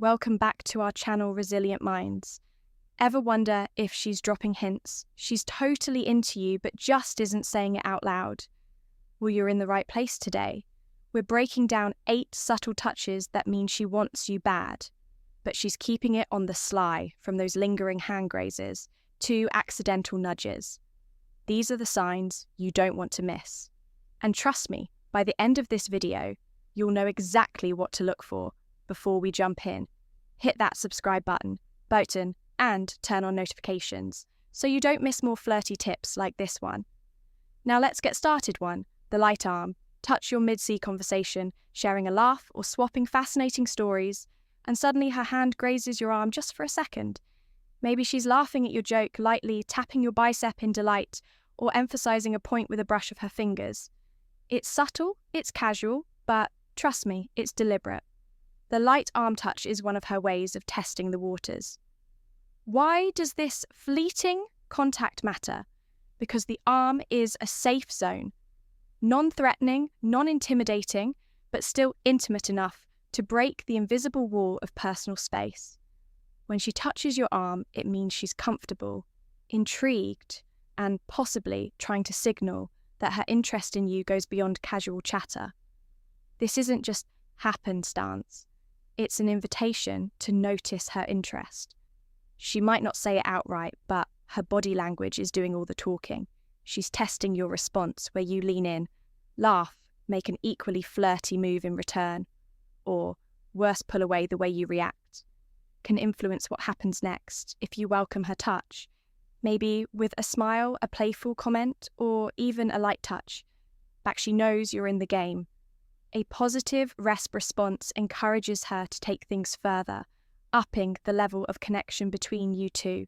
welcome back to our channel Resilient Minds. Ever wonder if she's dropping hints? She's totally into you but just isn't saying it out loud. Well, you're in the right place today. We're breaking down 8 subtle touches that mean she wants you bad, but she's keeping it on the sly, from those lingering hand grazes to accidental nudges. These are the signs you don't want to miss. And trust me, by the end of this video, you'll know exactly what to look for. Before we jump in, hit that subscribe button, and turn on notifications so you don't miss more flirty tips like this one. Now let's get started. The light arm. Touch your mid-sea conversation, sharing a laugh or swapping fascinating stories, and suddenly her hand grazes your arm just for a second. Maybe she's laughing at your joke, lightly tapping your bicep in delight, or emphasizing a point with a brush of her fingers. It's subtle, it's casual, but trust me, it's deliberate. The light arm touch is one of her ways of testing the waters. Why does this fleeting contact matter? Because the arm is a safe zone. Non-threatening, non-intimidating, but still intimate enough to break the invisible wall of personal space. When she touches your arm, it means she's comfortable, intrigued, and possibly trying to signal that her interest in you goes beyond casual chatter. This isn't just happenstance. It's an invitation to notice her interest. She might not say it outright, but her body language is doing all the talking. She's testing your response, where you lean in, laugh, make an equally flirty move in return, or, worse, pull away the way you react. Can influence what happens next if you welcome her touch, maybe with a smile, a playful comment, or even a light touch. Back she knows you're in the game. A positive response encourages her to take things further, upping the level of connection between you two.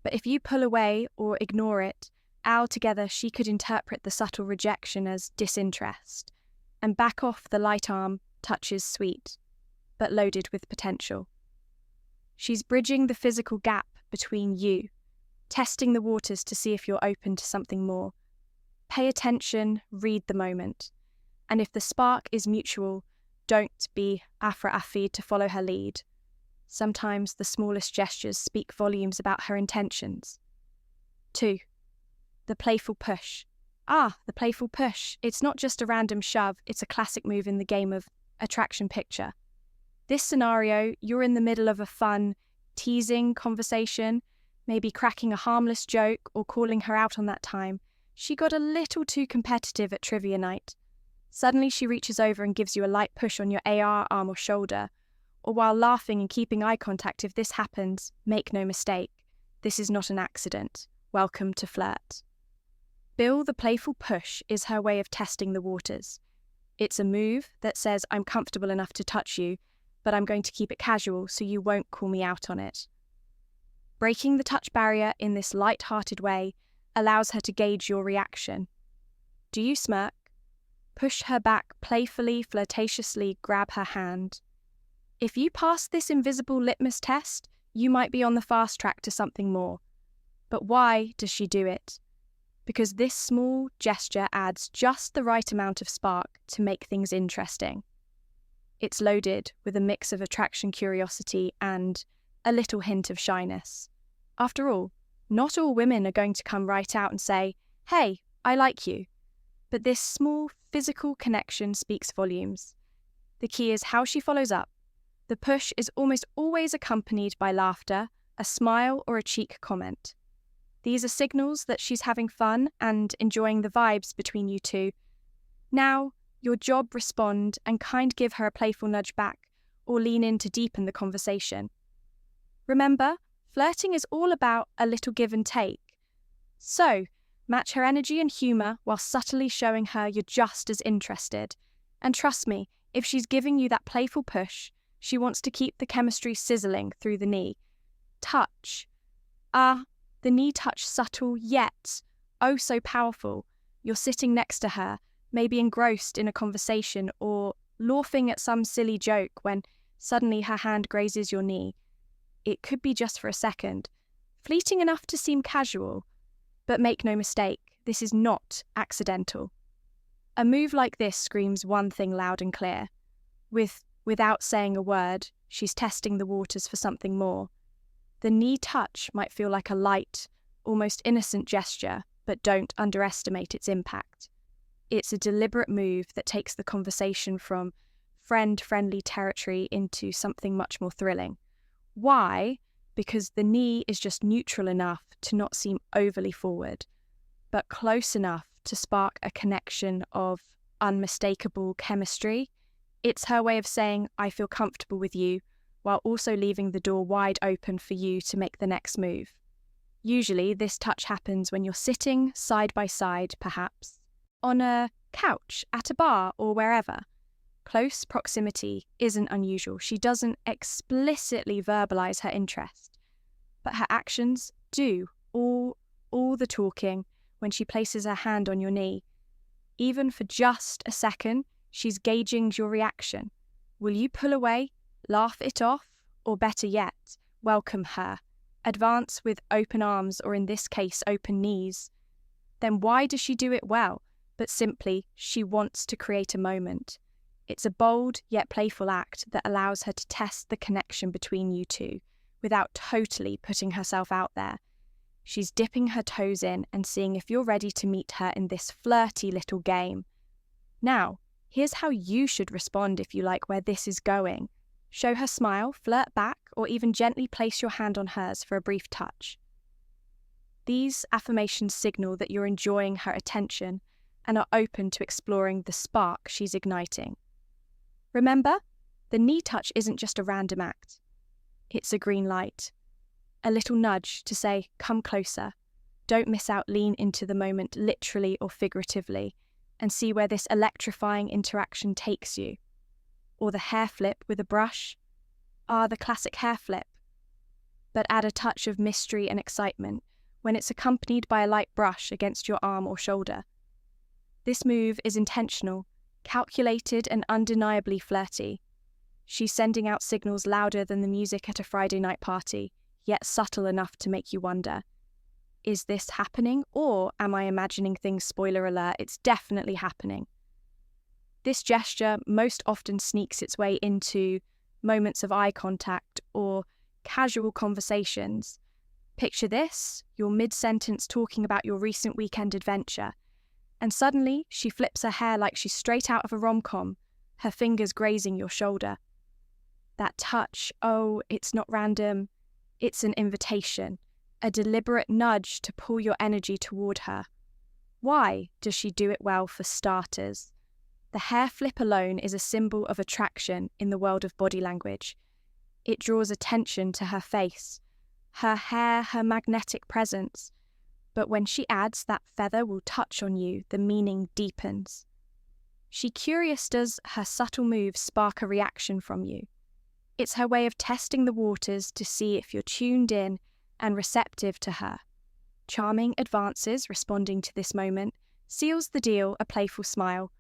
But if you pull away or ignore it, altogether she could interpret the subtle rejection as disinterest, and back off. The light arm touch is sweet, but loaded with potential. She's bridging the physical gap between you, testing the waters to see if you're open to something more. Pay attention, read the moment. And if the spark is mutual, don't be afra-affy to follow her lead. Sometimes the smallest gestures speak volumes about her intentions. 2. The playful push. The playful push. It's not just a random shove, it's a classic move in the game of attraction picture. This scenario, you're in the middle of a fun, teasing conversation, maybe cracking a harmless joke or calling her out on that time she got a little too competitive at trivia night. Suddenly she reaches over and gives you a light push on your AR arm or shoulder, or while laughing and keeping eye contact. If this happens, make no mistake, this is not an accident. Welcome to flirt. Bill, the playful push, is her way of testing the waters. It's a move that says, I'm comfortable enough to touch you, but I'm going to keep it casual so you won't call me out on it. Breaking the touch barrier in this light-hearted way allows her to gauge your reaction. Do you smirk? Push her back playfully, flirtatiously, grab her hand. If you pass this invisible litmus test, you might be on the fast track to something more. But why does she do it? Because this small gesture adds just the right amount of spark to make things interesting. It's loaded with a mix of attraction, curiosity, and a little hint of shyness. After all, not all women are going to come right out and say, "Hey, I like you." But this small physical connection speaks volumes. The key is how she follows up. The push is almost always accompanied by laughter, a smile, or a cheek comment. These are signals that she's having fun and enjoying the vibes between you two. Now, your job: respond and give her a playful nudge back, or lean in to deepen the conversation. Remember, flirting is all about a little give and take. So, match her energy and humour while subtly showing her you're just as interested. And trust me, if she's giving you that playful push, she wants to keep the chemistry sizzling through the knee. Touch. The knee touch, subtle yet oh so powerful. You're sitting next to her, maybe engrossed in a conversation or laughing at some silly joke when suddenly her hand grazes your knee. It could be just for a second, fleeting enough to seem casual. But make no mistake, this is not accidental. A move like this screams one thing loud and clear. Without saying a word, she's testing the waters for something more. The knee touch might feel like a light, almost innocent gesture, but don't underestimate its impact. It's a deliberate move that takes the conversation from friend-friendly territory into something much more thrilling. Why? Because the knee is just neutral enough to not seem overly forward, but close enough to spark a connection of unmistakable chemistry. It's her way of saying, I feel comfortable with you, while also leaving the door wide open for you to make the next move. Usually, this touch happens when you're sitting side by side, perhaps, on a couch, at a bar, or wherever. Close proximity isn't unusual. She doesn't explicitly verbalize her interest, but her actions do all the talking when she places her hand on your knee. Even for just a second, she's gauging your reaction. Will you pull away, laugh it off, or better yet, welcome her? Advance with open arms, or in this case, open knees. Then why does she do it well? But simply, she wants to create a moment. It's a bold yet playful act that allows her to test the connection between you two without totally putting herself out there. She's dipping her toes in and seeing if you're ready to meet her in this flirty little game. Now, here's how you should respond if you like where this is going. Show her smile, flirt back, or even gently place your hand on hers for a brief touch. These affirmations signal that you're enjoying her attention and are open to exploring the spark she's igniting. Remember, the knee touch isn't just a random act. It's a green light. A little nudge to say, come closer. Don't miss out, lean into the moment literally or figuratively, and see where this electrifying interaction takes you. Or the hair flip with a brush. The classic hair flip. But add a touch of mystery and excitement when it's accompanied by a light brush against your arm or shoulder. This move is intentional, calculated and undeniably flirty. She's sending out signals louder than the music at a Friday night party, yet subtle enough to make you wonder, is this happening, or am I imagining things? Spoiler alert, it's definitely happening. This gesture most often sneaks its way into moments of eye contact or casual conversations. Picture this, you're mid-sentence talking about your recent weekend adventure, and suddenly she flips her hair like she's straight out of a rom-com, her fingers grazing your shoulder. That touch, it's not random, it's an invitation, a deliberate nudge to pull your energy toward her. Why does she do it well? For starters, the hair flip alone is a symbol of attraction in the world of body language. It draws attention to her face, her hair, her magnetic presence. But when she adds that feather will touch on you, the meaning deepens. She curious, does her subtle moves spark a reaction from you? It's her way of testing the waters to see if you're tuned in and receptive to her. Charming advances responding to this moment, seals the deal, a playful smile,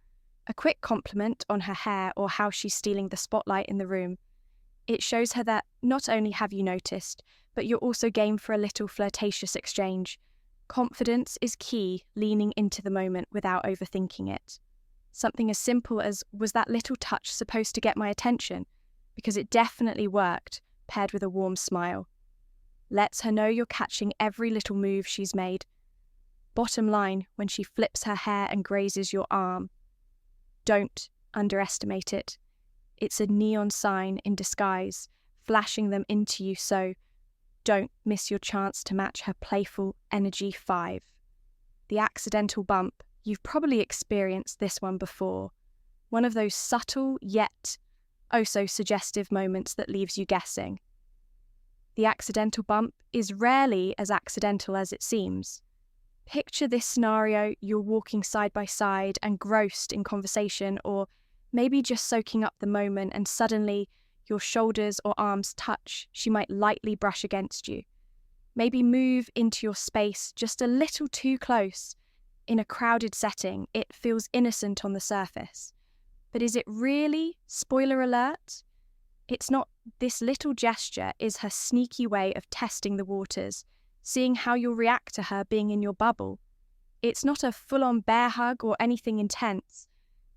a quick compliment on her hair or how she's stealing the spotlight in the room. It shows her that not only have you noticed, but you're also game for a little flirtatious exchange. Confidence is key, leaning into the moment without overthinking it. Something as simple as, was that little touch supposed to get my attention? Because it definitely worked, paired with a warm smile. Lets her know you're catching every little move she's made. Bottom line, when she flips her hair and grazes your arm, don't underestimate it. It's a neon sign in disguise, flashing them into you, so don't miss your chance to match her playful energy 5. The accidental bump. You've probably experienced this one before. One of those subtle yet so suggestive moments that leaves you guessing. The accidental bump is rarely as accidental as it seems. Picture this scenario: you're walking side by side, engrossed in conversation, or maybe just soaking up the moment, and suddenly your shoulders or arms touch. She might lightly brush against you. Maybe move into your space just a little too close. In a crowded setting, it feels innocent on the surface. But is it really? Spoiler alert. It's not. This little gesture is her sneaky way of testing the waters, seeing how you'll react to her being in your bubble. It's not a full-on bear hug or anything intense,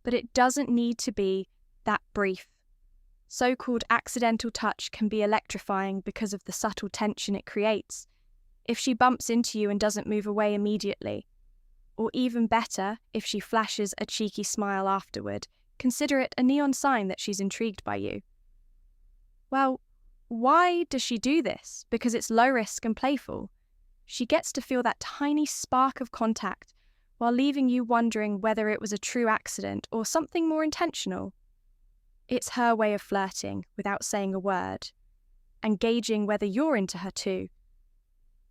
but it doesn't need to be that brief. So-called accidental touch can be electrifying because of the subtle tension it creates. If she bumps into you and doesn't move away immediately, or even better, if she flashes a cheeky smile afterward, consider it a neon sign that she's intrigued by you. Well, why does she do this? Because it's low risk and playful. She gets to feel that tiny spark of contact while leaving you wondering whether it was a true accident or something more intentional. It's her way of flirting without saying a word, and gauging whether you're into her too.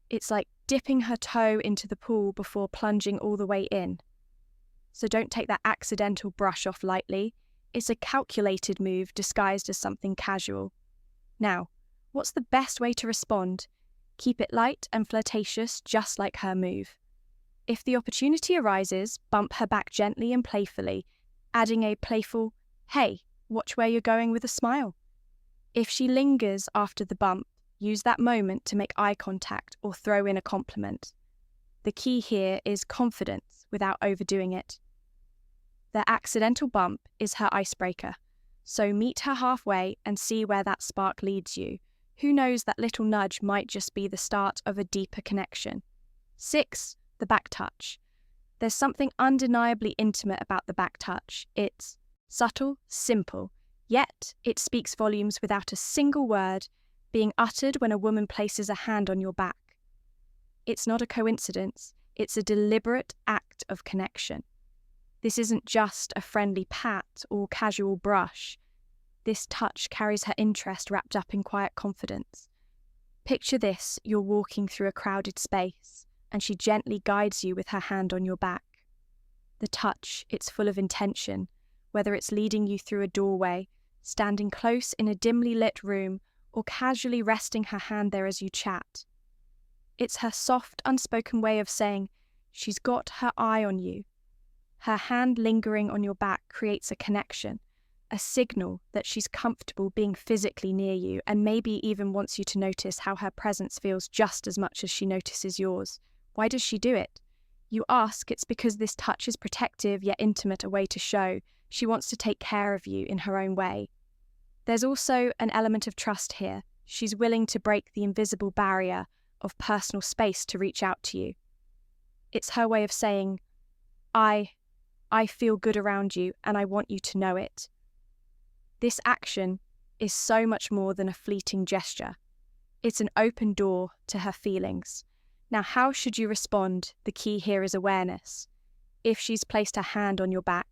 It's like dipping her toe into the pool before plunging all the way in. So don't take that accidental brush off lightly. It's a calculated move disguised as something casual. Now, what's the best way to respond? Keep it light and flirtatious, just like her move. If the opportunity arises, bump her back gently and playfully, adding a playful, "Hey, watch where you're going," with a smile. If she lingers after the bump, use that moment to make eye contact or throw in a compliment. The key here is confidence without overdoing it. The accidental bump is her icebreaker, so meet her halfway and see where that spark leads you. Who knows, that little nudge might just be the start of a deeper connection. 6. The back touch. There's something undeniably intimate about the back touch. It's subtle, simple, yet it speaks volumes without a single word being uttered when a woman places a hand on your back. It's not a coincidence, it's a deliberate act of connection. This isn't just a friendly pat or casual brush. This touch carries her interest wrapped up in quiet confidence. Picture this: you're walking through a crowded space, and she gently guides you with her hand on your back. The touch, it's full of intention, whether it's leading you through a doorway, standing close in a dimly lit room, or casually resting her hand there as you chat. It's her soft, unspoken way of saying she's got her eye on you. Her hand lingering on your back creates a connection, a signal that she's comfortable being physically near you, and maybe even wants you to notice how her presence feels just as much as she notices yours. Why does she do it? You ask, it's because this touch is protective yet intimate, a way to show she wants to take care of you in her own way. There's also an element of trust here. She's willing to break the invisible barrier of personal space to reach out to you. It's her way of saying, I feel good around you and I want you to know it. This action is so much more than a fleeting gesture. It's an open door to her feelings. Now, how should you respond? The key here is awareness. If she's placed her hand on your back,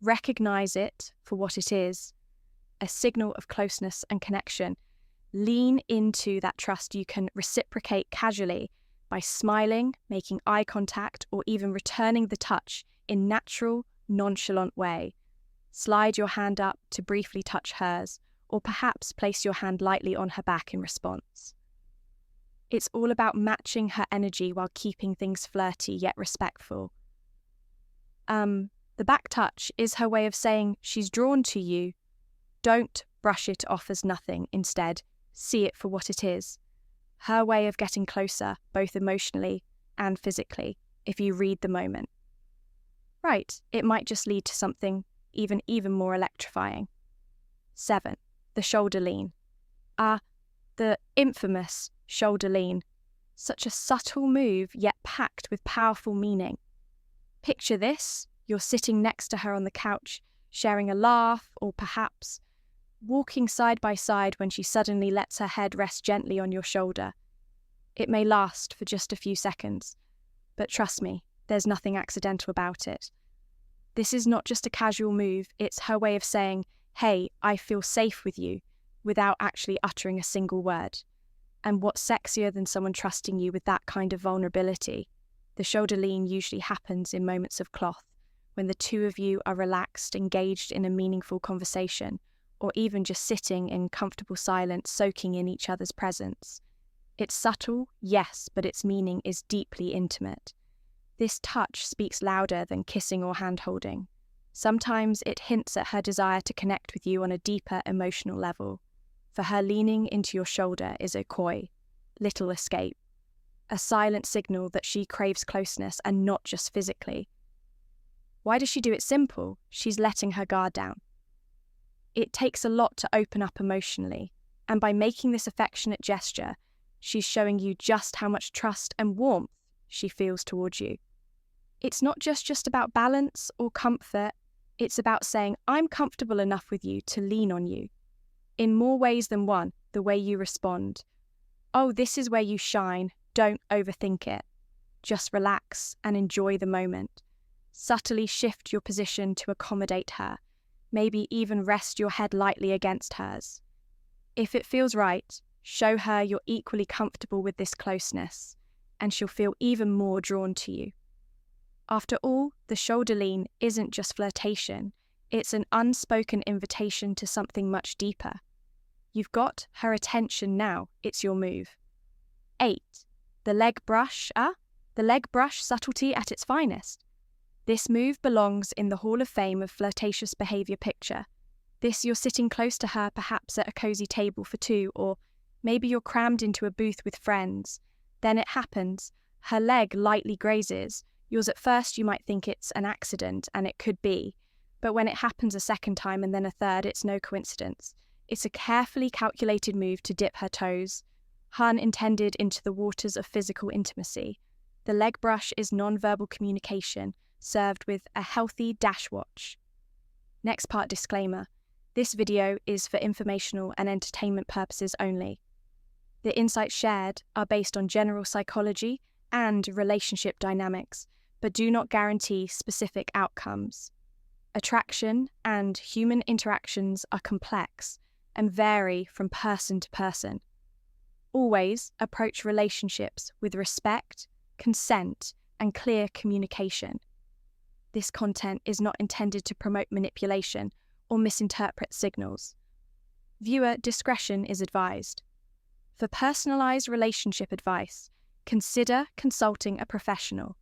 recognize it for what it is, a signal of closeness and connection. Lean into that trust. You can reciprocate casually by smiling, making eye contact, or even returning the touch in natural, nonchalant way. Slide your hand up to briefly touch hers, or perhaps place your hand lightly on her back in response. It's all about matching her energy while keeping things flirty yet respectful. The back touch is her way of saying she's drawn to you. Don't brush it off as nothing. Instead, see it for what it is. Her way of getting closer, both emotionally and physically, if you read the moment. Right, it might just lead to something even more electrifying. 7. The shoulder lean. The infamous shoulder lean. Such a subtle move, yet packed with powerful meaning. Picture this: you're sitting next to her on the couch, sharing a laugh, or perhaps walking side by side when she suddenly lets her head rest gently on your shoulder. It may last for just a few seconds, but trust me, there's nothing accidental about it. This is not just a casual move, it's her way of saying, "Hey, I feel safe with you," without actually uttering a single word. And what's sexier than someone trusting you with that kind of vulnerability? The shoulder lean usually happens in moments of cloth, when the two of you are relaxed, engaged in a meaningful conversation, or even just sitting in comfortable silence, soaking in each other's presence. It's subtle, yes, but its meaning is deeply intimate. This touch speaks louder than kissing or hand-holding. Sometimes it hints at her desire to connect with you on a deeper emotional level. For her, leaning into your shoulder is a coy, little escape, a silent signal that she craves closeness, and not just physically. Why does she do it? Simple. She's letting her guard down. It takes a lot to open up emotionally, and by making this affectionate gesture, she's showing you just how much trust and warmth she feels towards you. It's not just about balance or comfort, it's about saying, I'm comfortable enough with you to lean on you. In more ways than one, the way you respond. Oh, this is where you shine, don't overthink it. Just relax and enjoy the moment. Subtly shift your position to accommodate her. Maybe even rest your head lightly against hers. If it feels right, show her you're equally comfortable with this closeness, and she'll feel even more drawn to you. After all, the shoulder lean isn't just flirtation, it's an unspoken invitation to something much deeper. You've got her attention now, it's your move. 8. The leg brush, the leg brush subtlety at its finest. This move belongs in the Hall of Fame of flirtatious behaviour picture. This you're sitting close to her, perhaps at a cosy table for two, or maybe you're crammed into a booth with friends. Then it happens. Her leg lightly grazes. Yours at first you might think it's an accident, and it could be. But when it happens a second time and then a third, it's no coincidence. It's a carefully calculated move to dip her toes, pun intended, into the waters of physical intimacy. The leg brush is non-verbal communication, served with a healthy dash watch. Next part disclaimer. This video is for informational and entertainment purposes only. The insights shared are based on general psychology and relationship dynamics, but do not guarantee specific outcomes. Attraction and human interactions are complex and vary from person to person. Always approach relationships with respect, consent, and clear communication. This content is not intended to promote manipulation or misinterpret signals. Viewer discretion is advised. For personalized relationship advice, consider consulting a professional.